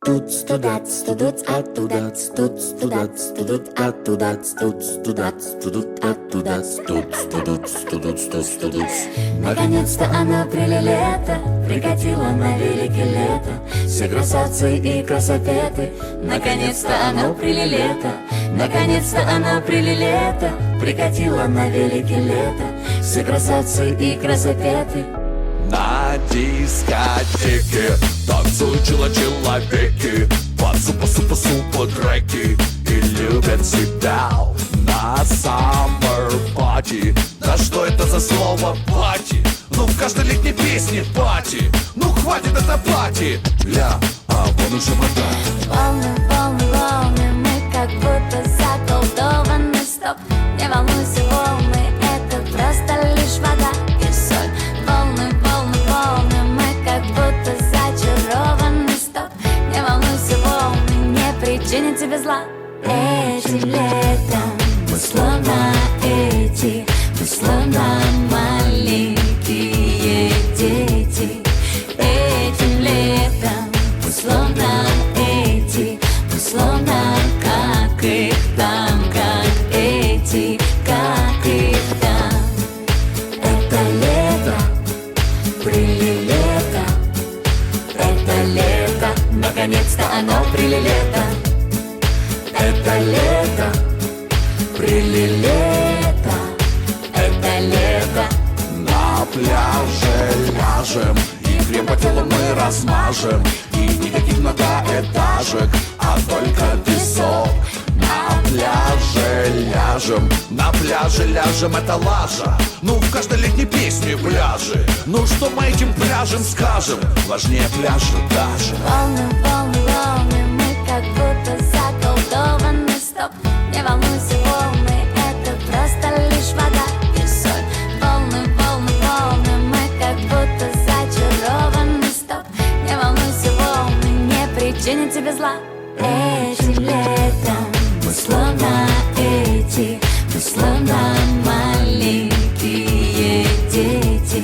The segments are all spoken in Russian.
Тут студат, студут, оттуда, тут студат, студут, оттуда, тут студат, студут, оттуда, тут студут, студут, студут. Наконец-то оно прилето, прикатило на велике лето. Все красавцы и красопеты. Наконец-то оно прилето, наконец-то оно прилето, прикатило на велике лето. Все красавцы и красопеты. На дискотеке танцуют человеки под супа треки и любят себя на summer party. Да что это за слово пати? Ну в каждой летней песне пати. Ну хватит это пати. Ля, а вон уже вода. Волны, волны, волны, мы как будто заколдованы. Стоп, не волнуйся, волны, это просто лишь вода и соль. Волны, волны, волны, мы как будто зачарованы. Стоп, не волнуйся, волны, не причинят тебе зла. Этим летом мы словно эти, мы словно маленькие дети. Этим летом мы словно эти, мы словно как их там, как эти, как их там. Это лето, прилето, это лето, наконец-то оно прилето. Это лето, прилето, это лето. На пляже ляжем и крем по телу мы размажем. И никаких многоэтажек, а только песок. На пляже ляжем, это лажа. Ну в каждой летней песне пляжи. Ну что мы этим пляжем скажем? Важнее пляжа даже. Волны, волны, волны, мы как будто заколдованы. Стоп, не волнуйся, волны, это просто лишь вода и соль. Волны, волны, волны, мы как будто зачарованы. Стоп, не волнуйся, волны, не причинят тебе зла. Этим летом мы словно эти, мы словно маленькие дети.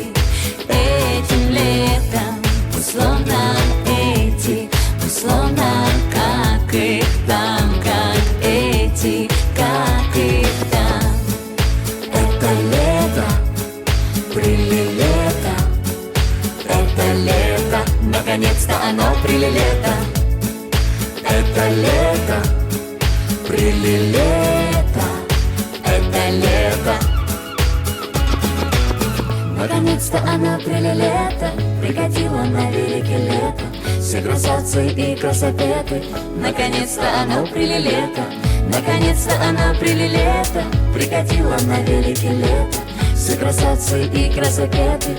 Этим летом мы словно эти, мы словно как их там, как эти, как их там. Это лето, прилето, Это лето, наконец-то оно прилето. это лето, прилето, Это лето. Наконец-то оно прилето, прикатило на велике лето. все красавцы и красопеты. Наконец-то оно прилето, наконец-то оно прилето, Прикатило на велике лето. Все красавцы и красопеты.